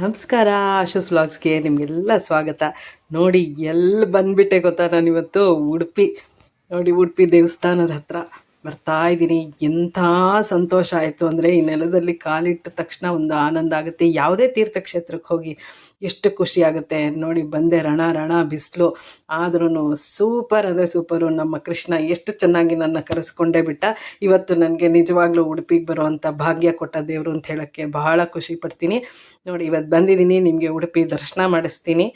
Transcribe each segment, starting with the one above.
ನಮಸ್ಕಾರ. ಆಶುಸ್ ವ್ಲಾಗ್ಸ್ಗೆ ನಿಮಗೆಲ್ಲ ಸ್ವಾಗತ. ನೋಡಿ ಎಲ್ಲಿ ಬಂದುಬಿಟ್ಟೆ ಗೊತ್ತಾ, ನಾನಿವತ್ತು ಉಡುಪಿ ದೇವಸ್ಥಾನದ ಹತ್ರ ಬರ್ತಾ ಇದ್ದೀನಿ. ಎಂಥ ಸಂತೋಷ ಆಯಿತು ಅಂದರೆ, ಈ ನೆಲದಲ್ಲಿ ಕಾಲಿಟ್ಟ ತಕ್ಷಣ ಒಂದು ಆನಂದ ಆಗುತ್ತೆ. ಯಾವುದೇ ತೀರ್ಥಕ್ಷೇತ್ರಕ್ಕೆ ಹೋಗಿ ಎಷ್ಟು ಖುಷಿ ಆಗುತ್ತೆ ನೋಡಿ. ಬಂದೆ, ರಣ ಬಿಸಿಲು ಆದ್ರೂ ಸೂಪರ್ ಅಂದರೆ ಸೂಪರು. ನಮ್ಮ ಕೃಷ್ಣ ಎಷ್ಟು ಚೆನ್ನಾಗಿ ನನ್ನ ಕರೆಸ್ಕೊಂಡೇ ಬಿಟ್ಟ. ಇವತ್ತು ನನಗೆ ನಿಜವಾಗ್ಲೂ ಉಡುಪಿಗೆ ಬರುವಂಥ ಭಾಗ್ಯ ಕೊಟ್ಟ ದೇವರು ಅಂತ ಹೇಳೋಕ್ಕೆ ಬಹಳ ಖುಷಿ ಪಡ್ತೀನಿ. ನೋಡಿ, ಇವತ್ತು ಬಂದಿದ್ದೀನಿ, ನಿಮಗೆ ಉಡುಪಿ ದರ್ಶನ ಮಾಡಿಸ್ತೀನಿ.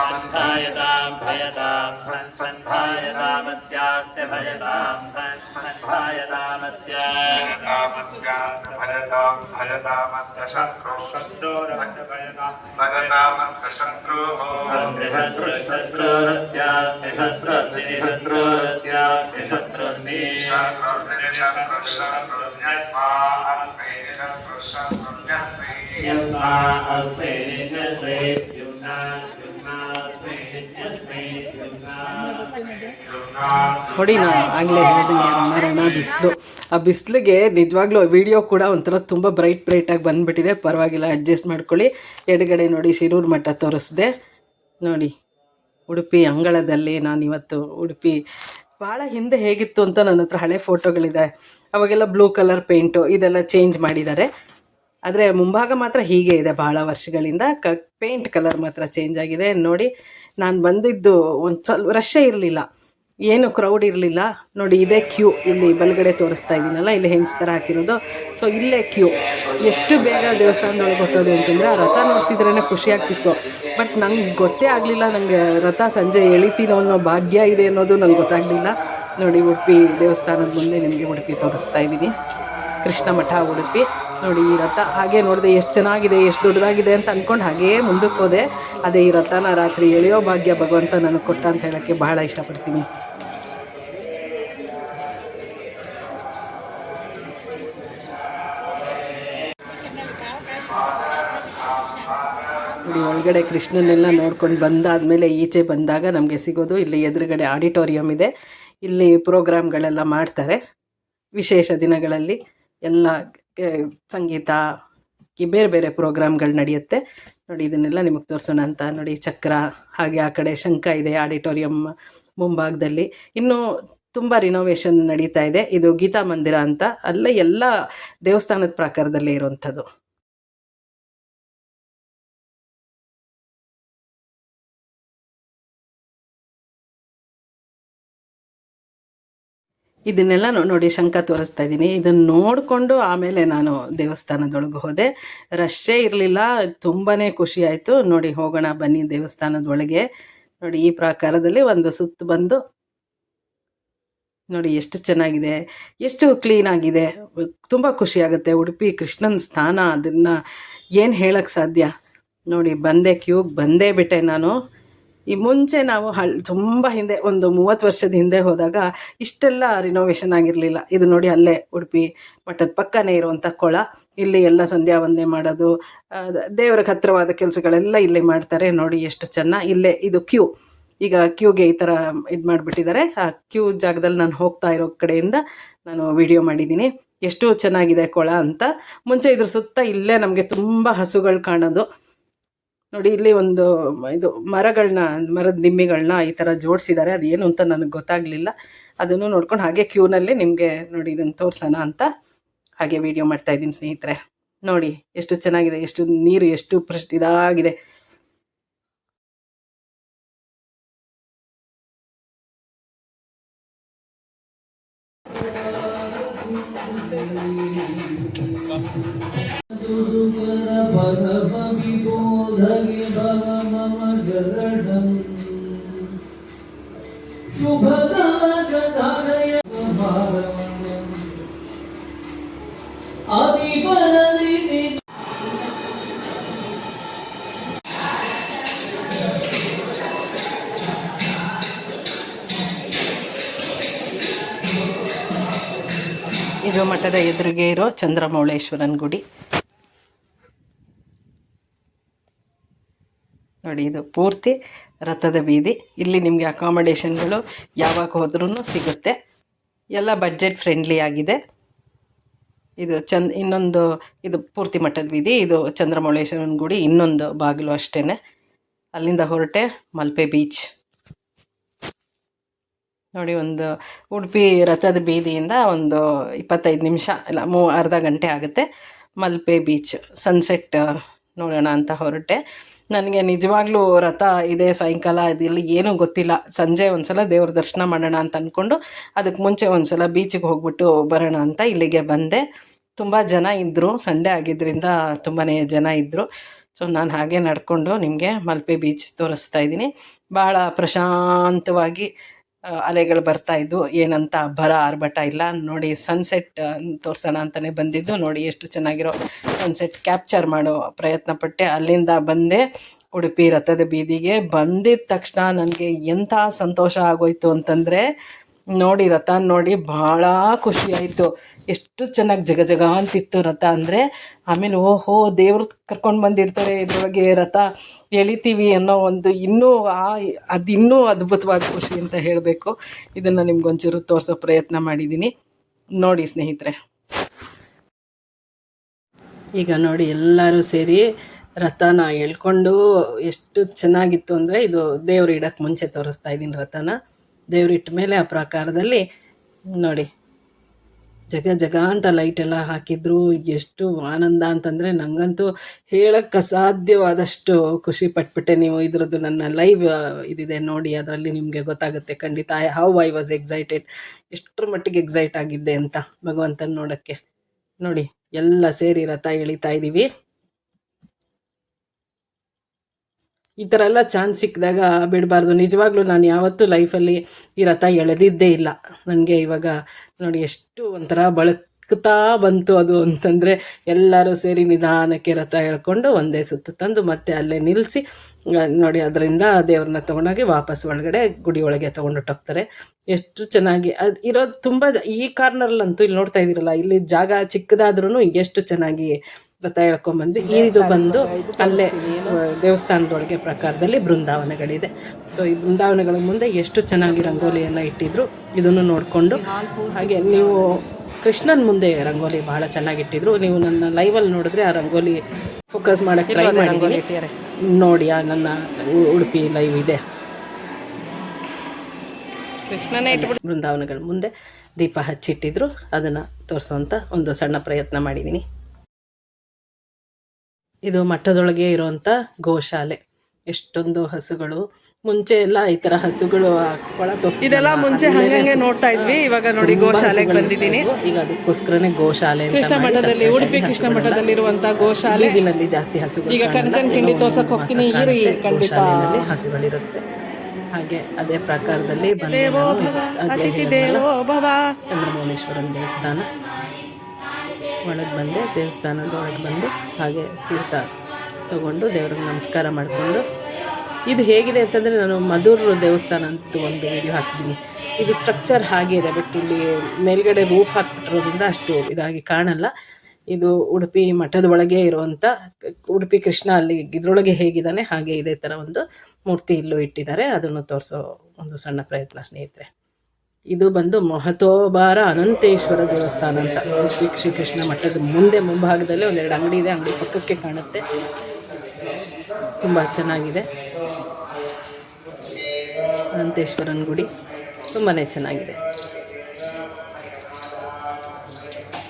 संधायतां भयतां संधायतामस्यास्य भयतां संधायतामस्य भयतामस्य शत्रुरस्य शत्रुः शत्रुरस्यास्य शत्रुरस्यास्य शत्रुर्मे ನೋಡಿ, ನಾನು ಆಗಲೇ ಹೇಳಿದಂಗೆ ರಣ ಬಿಸಿಲು. ಆ ಬಿಸಿಲಿಗೆ ನಿಜವಾಗ್ಲೂ ವಿಡಿಯೋ ಕೂಡ ಒಂಥರ ತುಂಬ ಬ್ರೈಟಾಗಿ ಬಂದುಬಿಟ್ಟಿದೆ. ಪರವಾಗಿಲ್ಲ, ಅಡ್ಜಸ್ಟ್ ಮಾಡ್ಕೊಳ್ಳಿ. ಎಡಗಡೆ ನೋಡಿ ಶಿರೂರು ಮಠ ತೋರಿಸಿದೆ. ನೋಡಿ, ಉಡುಪಿ ಅಂಗಳದಲ್ಲಿ ನಾನಿವತ್ತು ಉಡುಪಿ ಭಾಳ ಹಿಂದೆ ಹೇಗಿತ್ತು ಅಂತ ನನ್ನ ಹತ್ರ ಹಳೆ ಫೋಟೋಗಳಿದೆ. ಅವಾಗೆಲ್ಲ ಬ್ಲೂ ಕಲರ್ ಪೇಂಟು ಇದೆಲ್ಲ ಚೇಂಜ್ ಮಾಡಿದ್ದಾರೆ. ಆದರೆ ಮುಂಭಾಗ ಮಾತ್ರ ಹೀಗೆ ಇದೆ. ಭಾಳ ವರ್ಷಗಳಿಂದ ಪೇಂಟ್ ಕಲರ್ ಮಾತ್ರ ಚೇಂಜ್ ಆಗಿದೆ. ನೋಡಿ, ನಾನು ಬಂದಿದ್ದು ಒಂದು ಸ್ವಲ್ಪ ರಶ್ಶೇ ಇರಲಿಲ್ಲ, ಏನು ಕ್ರೌಡ್ ಇರಲಿಲ್ಲ. ನೋಡಿ, ಇದೇ ಕ್ಯೂ. ಇಲ್ಲಿ ಬಲಗಡೆ ತೋರಿಸ್ತಾ ಇದ್ದೀನಲ್ಲ, ಇಲ್ಲಿ ಹೆಂಗ್ಸ್ ಥರ ಹಾಕಿರೋದು. ಸೊ ಇಲ್ಲೇ ಕ್ಯೂ. ಎಷ್ಟು ಬೇಗ ದೇವಸ್ಥಾನದೊಳಗೆ ಹೊಟ್ಟೋದು ಅಂತಂದರೆ, ಆ ರಥ ನೋಡ್ತಿದ್ರೇ ಖುಷಿ ಆಗ್ತಿತ್ತು. ಬಟ್ ನಂಗೆ ಗೊತ್ತೇ ಆಗಲಿಲ್ಲ, ನನಗೆ ರಥ ಸಂಜೆ ಎಳಿತೀನೋ ಅನ್ನೋ ಭಾಗ್ಯ ಇದೆ ಅನ್ನೋದು ನಂಗೆ ಗೊತ್ತಾಗಲಿಲ್ಲ. ನೋಡಿ, ಉಡುಪಿ ದೇವಸ್ಥಾನದ ಮುಂದೆ ನಿಮಗೆ ಉಡುಪಿ ತೋರಿಸ್ತಾ ಇದ್ದೀನಿ. ಕೃಷ್ಣ ಮಠ ಉಡುಪಿ. ನೋಡಿ, ಈ ರಥ ಹಾಗೆ ನೋಡಿದೆ, ಎಷ್ಟು ಚೆನ್ನಾಗಿದೆ, ಎಷ್ಟು ದೊಡ್ಡದಾಗಿದೆ ಅಂತ ಅಂದ್ಕೊಂಡು ಹಾಗೇ ಮುಂದಕ್ಕೆ ಹೋದೆ. ಅದೇ ಈ ರಥನ ರಾತ್ರಿ ಎಳೆಯೋ ಭಾಗ್ಯ ಭಗವಂತ ನನಗೆ ಕೊಟ್ಟ ಅಂತ ಹೇಳೋಕ್ಕೆ ಬಹಳ ಇಷ್ಟಪಡ್ತೀನಿ. ನೋಡಿ, ಒಳಗಡೆ ಕೃಷ್ಣನೆಲ್ಲ ನೋಡ್ಕೊಂಡು ಬಂದಾದಮೇಲೆ ಈಚೆ ಬಂದಾಗ ನಮಗೆ ಸಿಗೋದು ಇಲ್ಲಿ ಎದುರುಗಡೆ ಆಡಿಟೋರಿಯಂ ಇದೆ. ಇಲ್ಲಿ ಪ್ರೋಗ್ರಾಮ್ಗಳೆಲ್ಲ ಮಾಡ್ತಾರೆ. ವಿಶೇಷ ದಿನಗಳಲ್ಲಿ ಎಲ್ಲ ಸಂಗೀತ ಬೇರೆ ಬೇರೆ ಪ್ರೋಗ್ರಾಮ್ಗಳು ನಡೆಯುತ್ತೆ. ನೋಡಿ, ಇದನ್ನೆಲ್ಲ ನಿಮಗೆ ತೋರಿಸೋಣ ಅಂತ. ನೋಡಿ, ಚಕ್ರ, ಹಾಗೆ ಆ ಕಡೆ ಶಂಖ ಇದೆ ಆಡಿಟೋರಿಯಂ ಮುಂಭಾಗದಲ್ಲಿ. ಇನ್ನೂ ತುಂಬ ರಿನೋವೇಷನ್ ನಡೀತಾ ಇದೆ. ಇದು ಗೀತಾ ಮಂದಿರ ಅಂತ, ಅಲ್ಲೇ ಎಲ್ಲ ದೇವಸ್ಥಾನದ ಪ್ರಾಕಾರದಲ್ಲೇ ಇರುವಂಥದ್ದು. ಇದನ್ನೆಲ್ಲ ನೋಡಿ, ಶಂಖ ತೋರಿಸ್ತಾ ಇದ್ದೀನಿ. ಇದನ್ನು ನೋಡಿಕೊಂಡು ಆಮೇಲೆ ನಾನು ದೇವಸ್ಥಾನದೊಳಗೆ ಹೋದೆ. ರಶ್ಶೇ ಇರಲಿಲ್ಲ, ತುಂಬಾ ಖುಷಿ ಆಯಿತು. ನೋಡಿ, ಹೋಗೋಣ ಬನ್ನಿ ದೇವಸ್ಥಾನದೊಳಗೆ. ನೋಡಿ, ಈ ಪ್ರಾಕಾರದಲ್ಲಿ ಒಂದು ಸುತ್ತು ಬಂದು ನೋಡಿ ಎಷ್ಟು ಚೆನ್ನಾಗಿದೆ, ಎಷ್ಟು ಕ್ಲೀನಾಗಿದೆ. ತುಂಬ ಖುಷಿಯಾಗುತ್ತೆ. ಉಡುಪಿ ಕೃಷ್ಣನ ಸ್ಥಾನ, ಅದನ್ನು ಏನು ಹೇಳೋಕ್ಕೆ ಸಾಧ್ಯ. ನೋಡಿ, ಬಂದೆ, ಕ್ಯೂಗೆ ಬಂದೇ ಬಿಟ್ಟೆ ನಾನು. ಈ ಮುಂಚೆ ನಾವು ತುಂಬ ಹಿಂದೆ, ಒಂದು 30 ವರ್ಷದ ಹಿಂದೆ ಹೋದಾಗ ಇಷ್ಟೆಲ್ಲ ರಿನೋವೇಷನ್ ಆಗಿರಲಿಲ್ಲ. ಇದು ನೋಡಿ, ಅಲ್ಲೇ ಉಡುಪಿ ಮಠದ ಪಕ್ಕನೇ ಇರುವಂಥ ಕೊಳ. ಇಲ್ಲಿ ಎಲ್ಲ ಸಂಧ್ಯಾ ವಂದನೆ ಮಾಡೋದು, ದೇವರಿಗೆ ಹತ್ತಿರವಾದ ಕೆಲಸಗಳೆಲ್ಲ ಇಲ್ಲಿ ಮಾಡ್ತಾರೆ. ನೋಡಿ ಎಷ್ಟು ಚೆನ್ನಾಗಿ. ಇಲ್ಲೇ ಇದು ಕ್ಯೂ. ಈಗ ಕ್ಯೂಗೆ ಈ ಥರ ಇದು ಮಾಡಿಬಿಟ್ಟಿದ್ದಾರೆ. ಆ ಕ್ಯೂ ಜಾಗದಲ್ಲಿ ನಾನು ಹೋಗ್ತಾ ಇರೋ ಕಡೆಯಿಂದ ನಾನು ವಿಡಿಯೋ ಮಾಡಿದ್ದೀನಿ. ಎಷ್ಟು ಚೆನ್ನಾಗಿದೆ ಕೊಳ ಅಂತ. ಮುಂಚೆ ಇದ್ರ ಸುತ್ತ ಇಲ್ಲೇ ನಮಗೆ ತುಂಬ ಹಸುಗಳು ಕಾಣೋದು. ನೋಡಿ, ಇಲ್ಲಿ ಒಂದು ಮರದ ದಿಮ್ಮಿಗಳನ್ನ ಈ ಥರ ಜೋಡಿಸಿದ್ದಾರೆ. ಅದೇನು ಅಂತ ನನಗೆ ಗೊತ್ತಾಗಲಿಲ್ಲ. ಅದನ್ನು ನೋಡ್ಕೊಂಡು ಹಾಗೆ ಕ್ಯೂನಲ್ಲಿ ನಿಮಗೆ ನೋಡಿ ಇದನ್ನು ತೋರಿಸೋಣ ಅಂತ ಹಾಗೆ ವಿಡಿಯೋ ಮಾಡ್ತಾಯಿದ್ದೀನಿ ಸ್ನೇಹಿತರೆ. ನೋಡಿ ಎಷ್ಟು ಚೆನ್ನಾಗಿದೆ, ಎಷ್ಟು ನೀರು ಎಷ್ಟು ಇದಾಗಿದೆ. ಇದು ಮಠದ ಎದುರಿಗೆ ಇರೋ ಚಂದ್ರಮೌಳೇಶ್ವರನ ಗುಡಿ ನೋಡಿ. ಇದು ಪೂರ್ತಿ ರಥದ ಬೀದಿ. ಇಲ್ಲಿ ನಿಮಗೆ ಅಕಾಮಡೇಷನ್ಗಳು ಯಾವಾಗ ಹೋದ್ರೂ ಸಿಗುತ್ತೆ. ಎಲ್ಲ ಬಡ್ಜೆಟ್ ಫ್ರೆಂಡ್ಲಿ ಆಗಿದೆ. ಇದು ಇನ್ನೊಂದು ಇದು ಪೂರ್ತಿ ಮಠದ ಬೀದಿ. ಇದು ಚಂದ್ರಮೌಳೇಶ್ವರನ ಗುಡಿ ಇನ್ನೊಂದು ಬಾಗಿಲು ಅಷ್ಟೇ. ಅಲ್ಲಿಂದ ಹೊರಟೆ ಮಲ್ಪೆ ಬೀಚ್ ನೋಡಿ. ಒಂದು ಉಡುಪಿ ರಥದ ಬೀದಿಯಿಂದ ಒಂದು 25 ನಿಮಿಷ ಇಲ್ಲ ಅರ್ಧ ಗಂಟೆ ಆಗುತ್ತೆ ಮಲ್ಪೆ ಬೀಚ್. ಸನ್ಸೆಟ್ ನೋಡೋಣ ಅಂತ ಹೊರಟೆ. ನನಗೆ ನಿಜವಾಗ್ಲೂ ರಥ ಇದೆ ಸಾಯಂಕಾಲ ಅದಿಲ್ಲ ಏನೂ ಗೊತ್ತಿಲ್ಲ. ಸಂಜೆ ಒಂದು ಸಲ ದೇವ್ರ ದರ್ಶನ ಮಾಡೋಣ ಅಂತ ಅಂದ್ಕೊಂಡು ಅದಕ್ಕೆ ಮುಂಚೆ ಒಂದು ಸಲ ಬೀಚಿಗೆ ಹೋಗ್ಬಿಟ್ಟು ಬರೋಣ ಅಂತ ಇಲ್ಲಿಗೆ ಬಂದೆ. ತುಂಬ ಜನ ಇದ್ದರು, ಸಂಡೇ ಆಗಿದ್ದರಿಂದ ತುಂಬಾ ಜನ ಇದ್ದರು. ಸೊ ನಾನು ಹಾಗೆ ನಡ್ಕೊಂಡು ನಿಮಗೆ ಮಲ್ಪೆ ಬೀಚ್ ತೋರಿಸ್ತಾ ಇದ್ದೀನಿ. ಭಾಳ ಪ್ರಶಾಂತವಾಗಿ ಅಲೆಗಳು ಬರ್ತಾಯಿದ್ವು. ಏನಂತ ಅಬ್ಬರ ಆರ್ಭಟ ಇಲ್ಲ. ನೋಡಿ ಸನ್ಸೆಟ್ ತೋರಿಸೋಣ ಅಂತಲೇ ಬಂದಿದ್ದು. ನೋಡಿ ಎಷ್ಟು ಚೆನ್ನಾಗಿರೋ ಸನ್ಸೆಟ್ ಕ್ಯಾಪ್ಚರ್ ಮಾಡೋ ಪ್ರಯತ್ನ ಪಟ್ಟೆ. ಅಲ್ಲಿಂದ ಬಂದೆ ಉಡುಪಿ ರಥದ ಬೀದಿಗೆ. ಬಂದಿದ್ದ ತಕ್ಷಣ ನನಗೆ ಎಂಥ ಸಂತೋಷ ಆಗೋಯ್ತು ಅಂತಂದರೆ ನೋಡಿ ರಥ ನೋಡಿ ಭಾಳ ಖುಷಿಯಾಯಿತು. ಎಷ್ಟು ಚೆನ್ನಾಗಿ ಜಗ ಜಗ ಅಂತಿತ್ತು ರಥ ಅಂದರೆ. ಆಮೇಲೆ ಓಹೋ ದೇವ್ರು ಕರ್ಕೊಂಡು ಬಂದಿರ್ತಾರೆ, ಇದ್ರೊಳಗೆ ರಥ ಎಳಿತೀವಿ ಅನ್ನೋ ಒಂದು ಇನ್ನೂ ಅದ್ಭುತವಾದ ಖುಷಿ ಅಂತ ಹೇಳಬೇಕು. ಇದನ್ನು ನಿಮ್ಗೊಂಚೂರು ತೋರಿಸೋ ಪ್ರಯತ್ನ ಮಾಡಿದ್ದೀನಿ ನೋಡಿ ಸ್ನೇಹಿತರೆ. ಈಗ ನೋಡಿ ಎಲ್ಲರೂ ಸೇರಿ ರಥನ ಎಳ್ಕೊಂಡು ಎಷ್ಟು ಚೆನ್ನಾಗಿತ್ತು ಅಂದರೆ, ಇದು ದೇವ್ರು ಇಡೋಕ್ಕೆ ಮುಂಚೆ ತೋರಿಸ್ತಾ ಇದ್ದೀನಿ ರಥನ. ದೇವ್ರಿಟ್ಟ ಮೇಲೆ ಆ ಪ್ರಕಾರದಲ್ಲಿ ನೋಡಿ ಜಗ ಜಗ ಅಂತ ಲೈಟೆಲ್ಲ ಹಾಕಿದ್ರು. ಎಷ್ಟು ಆನಂದ ಅಂತಂದರೆ ನನಗಂತೂ ಹೇಳೋಕ್ಕೆ ಅಸಾಧ್ಯವಾದಷ್ಟು ಖುಷಿ ಪಟ್ಬಿಟ್ಟೆ. ನೀವು ಇದ್ರದ್ದು ನನ್ನ ಲೈವ್ ಇದಿದೆ ನೋಡಿ, ಅದರಲ್ಲಿ ನಿಮಗೆ ಗೊತ್ತಾಗುತ್ತೆ ಖಂಡಿತ ಐ ವಾಸ್ ಎಕ್ಸೈಟೆಡ್. ಎಷ್ಟರ ಮಟ್ಟಿಗೆ ಎಕ್ಸೈಟ್ ಆಗಿದ್ದೆ ಅಂತ ಭಗವಂತನ ನೋಡೋಕ್ಕೆ. ನೋಡಿ ಎಲ್ಲ ಸೇರಿ ರಥ ಎಳಿತಾ ಇದ್ದೀವಿ. ಈ ಥರ ಎಲ್ಲ ಚಾನ್ಸ್ ಸಿಕ್ಕಿದಾಗ ಬಿಡಬಾರ್ದು. ನಿಜವಾಗ್ಲೂ ನಾನು ಯಾವತ್ತೂ ಲೈಫಲ್ಲಿ ಈ ರಥ ಎಳೆದಿದ್ದೇ ಇಲ್ಲ. ನನಗೆ ಇವಾಗ ನೋಡಿ ಎಷ್ಟು ಒಂಥರ ಬಳಕ್ತಾ ಬಂತು ಅದು ಅಂತಂದರೆ, ಎಲ್ಲರೂ ಸೇರಿ ನಿಧಾನಕ್ಕೆ ರಥ ಎಳ್ಕೊಂಡು ಒಂದೇ ಸುತ್ತು ತಂದು ಮತ್ತೆ ಅಲ್ಲೇ ನಿಲ್ಲಿಸಿ ನೋಡಿ ಅದರಿಂದ ದೇವ್ರನ್ನ ತೊಗೊಂಡೋಗಿ ವಾಪಸ್ ಒಳಗಡೆ ಗುಡಿ ಒಳಗೆ ತೊಗೊಂಡೋಗ್ತಾರೆ. ಎಷ್ಟು ಚೆನ್ನಾಗಿ ಅದು ಇರೋದು. ತುಂಬ ಈ ಕಾರ್ನರ್ಲಂತೂ ಇಲ್ಲಿ ನೋಡ್ತಾ ಇದ್ದೀರಲ್ಲ, ಇಲ್ಲಿ ಜಾಗ ಚಿಕ್ಕದಾದ್ರೂ ಎಷ್ಟು ಚೆನ್ನಾಗಿ ರಥ ಎಳ್ಕೊಂಬಂದ್ವಿ. ಇದು ಬಂದು ಅಲ್ಲೇ ದೇವಸ್ಥಾನದೊಳಗೆ ಪ್ರಕಾರದಲ್ಲಿ ಬೃಂದಾವನಗಳಿದೆ. ಸೊ ಈ ಬೃಂದಾವನಗಳ ಮುಂದೆ ಎಷ್ಟು ಚೆನ್ನಾಗಿ ರಂಗೋಲಿ ಎಲ್ಲ ಇಟ್ಟಿದ್ರು, ಇದನ್ನು ನೋಡಿಕೊಂಡು. ಹಾಗೆ ನೀವು ಕೃಷ್ಣನ ಮುಂದೆ ರಂಗೋಲಿ ಭಾಳ ಚೆನ್ನಾಗಿಟ್ಟಿದ್ರು. ನೀವು ನನ್ನ ಲೈವಲ್ಲಿ ನೋಡಿದ್ರೆ ಆ ರಂಗೋಲಿ ಫೋಕಸ್ ಮಾಡೋಕ್ಕೆ ಟ್ರೈ ಮಾಡಿದ್ದೀನಿ ನೋಡಿ. ಆ ನನ್ನ ಉಡುಪಿ ಲೈವ್ ಇದೆ. ಕೃಷ್ಣನೇ ಇಟ್ಬಿಟ್ಟು ಬೃಂದಾವನಗಳ ಮುಂದೆ ದೀಪ ಹಚ್ಚಿಟ್ಟಿದ್ರು, ಅದನ್ನು ತೋರಿಸೋವಂಥ ಒಂದು ಸಣ್ಣ ಪ್ರಯತ್ನ ಮಾಡಿದ್ದೀನಿ. ಇದು ಮಠದೊಳಗೆ ಇರುವಂಥ ಗೋಶಾಲೆ. ಎಷ್ಟೊಂದು ಹಸುಗಳು. ಮುಂಚೆ ಎಲ್ಲ ಈ ಥರ ಹಸುಗಳು ಕೊಳ ತೋರಿಸಿ ಇದೆಲ್ಲ ಮುಂಚೆ ಹಾಗೆ ನೋಡ್ತಾ ಇದ್ವಿ. ಇವಾಗ ನೋಡಿ ಗೋಶಾಲೆಗೆ ಬಂದಿದ್ದೀನಿ. ಈಗ ಅದಕ್ಕೋಸ್ಕರನೇ ಗೋಶಾಲೆ ಅಂತ ಕೃಷ್ಣ ಮಠದಲ್ಲಿ, ಉಡುಪಿ ಕೃಷ್ಣ ಮಠದಲ್ಲಿರುವಂಥ ಗೋಶಾಲೆ. ದಿನಲ್ಲಿ ಜಾಸ್ತಿ ಹಸುಗಳು. ಈಗ ಕನಕನ ಕಿಂಡಿ ತೋರ್ಸಕ್ಕೆ ಹೋಗ್ತೀನಿ. ಗೋಶಾಲೆಯಲ್ಲಿ ಹಸುಗಳಿರುತ್ತೆ. ಹಾಗೆ ಅದೇ ಪ್ರಕಾರದಲ್ಲಿ ಚಂದ್ರಮೌಳೇಶ್ವರನ ದೇವಸ್ಥಾನ ಒಳಗೆ ಬಂದೆ. ದೇವಸ್ಥಾನದ ಒಳಗೆ ಬಂದು ಹಾಗೆ ತೀರ್ಥ ತಗೊಂಡು ದೇವ್ರಿಗೆ ನಮಸ್ಕಾರ ಮಾಡಿಕೊಂಡು. ಇದು ಹೇಗಿದೆ ಅಂತಂದರೆ, ನಾನು ಮಧುರ್ ದೇವಸ್ಥಾನ ಅಂತ ಒಂದು ವಿಡಿಯೋ ಹಾಕಿದ್ದೀನಿ. ಇದು ಸ್ಟ್ರಕ್ಚರ್ ಹಾಗೆ ಇದೆ, ಬಟ್ ಇಲ್ಲಿ ಮೇಲ್ಗಡೆ ರೂಫ್ ಹಾಕ್ಬಿಟ್ಟಿರೋದ್ರಿಂದ ಅಷ್ಟು ಇದಾಗಿ ಕಾಣಲ್ಲ. ಇದು ಉಡುಪಿ ಮಠದ ಒಳಗೆ ಇರುವಂಥ ಉಡುಪಿ ಕೃಷ್ಣ ಅಲ್ಲಿ ಇದ್ರೊಳಗೆ ಹೇಗಿದ್ದಾನೆ ಹಾಗೆ ಇದೇ ಥರ ಒಂದು ಮೂರ್ತಿ ಇಲ್ಲೂ ಇಟ್ಟಿದ್ದಾರೆ. ಅದನ್ನು ತೋರಿಸೋ ಒಂದು ಸಣ್ಣ ಪ್ರಯತ್ನ ಸ್ನೇಹಿತರೆ. ಇದು ಬಂದು ಮಹತೋಬಾರ ಅನಂತೇಶ್ವರ ದೇವಸ್ಥಾನ ಅಂತ ಉಡುಪಿ ಶ್ರೀಕೃಷ್ಣ ಮಠದ ಮುಂದೆ ಮುಂಭಾಗದಲ್ಲೇ ಒಂದೆರಡು ಅಂಗಡಿ ಇದೆ. ಅಂಗಡಿ ಪಕ್ಕಕ್ಕೆ ಕಾಣುತ್ತೆ. ತುಂಬ ಚೆನ್ನಾಗಿದೆ ಅನಂತೇಶ್ವರನ ಗುಡಿ, ತುಂಬಾ ಚೆನ್ನಾಗಿದೆ.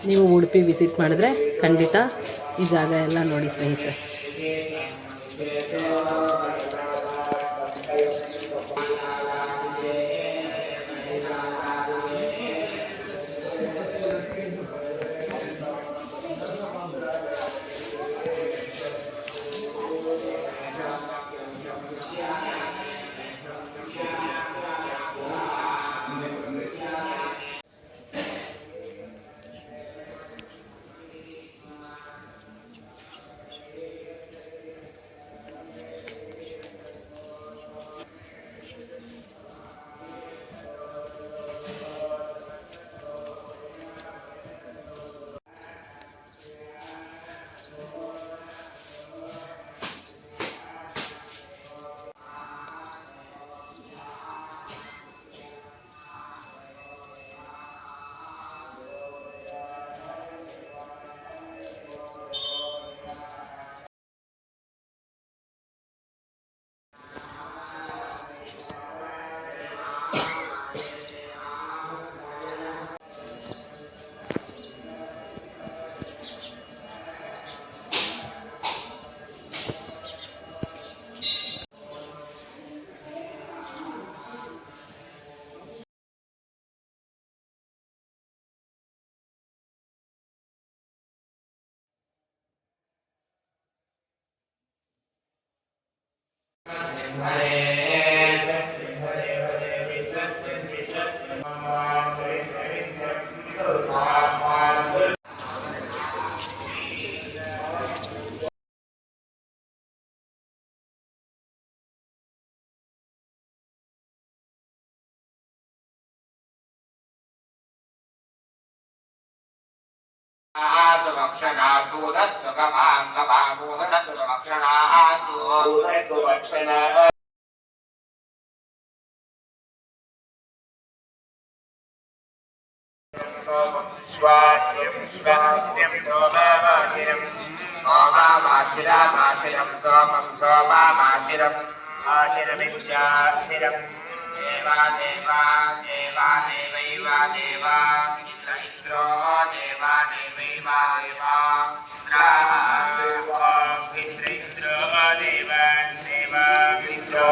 ನೀವು ಉಡುಪಿ ವಿಸಿಟ್ ಮಾಡಿದ್ರೆ ಖಂಡಿತ ಈ ಜಾಗ ಎಲ್ಲ ನೋಡಿ ಸ್ನೇಹಿತರೆ. स्वास्यं सोममाशिरम् सोमामाशिरमाशिरं सोमं सोमामाशिरम् आशिरमित्याशिरम् देवा देवा देवा देवैवा देवा इन्द्र इन्द्रो देवा देवैवा देवा देवा इन्द्र इन्द्रो देवा देवा इन्द्रो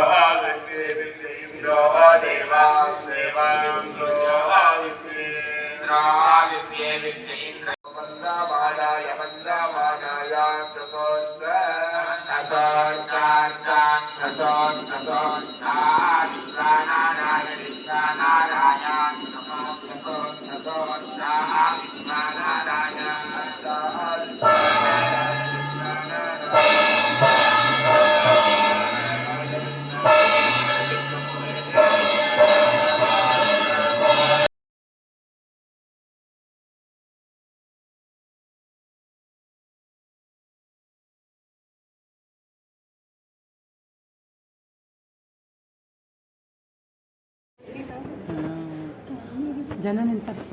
इन्द्रो देवा देवा इन्द्रो विद्ये विद्ये इन्द्र वन्दमानाय वन्दमानाय ಜನ ನಿಂತಾರೆ.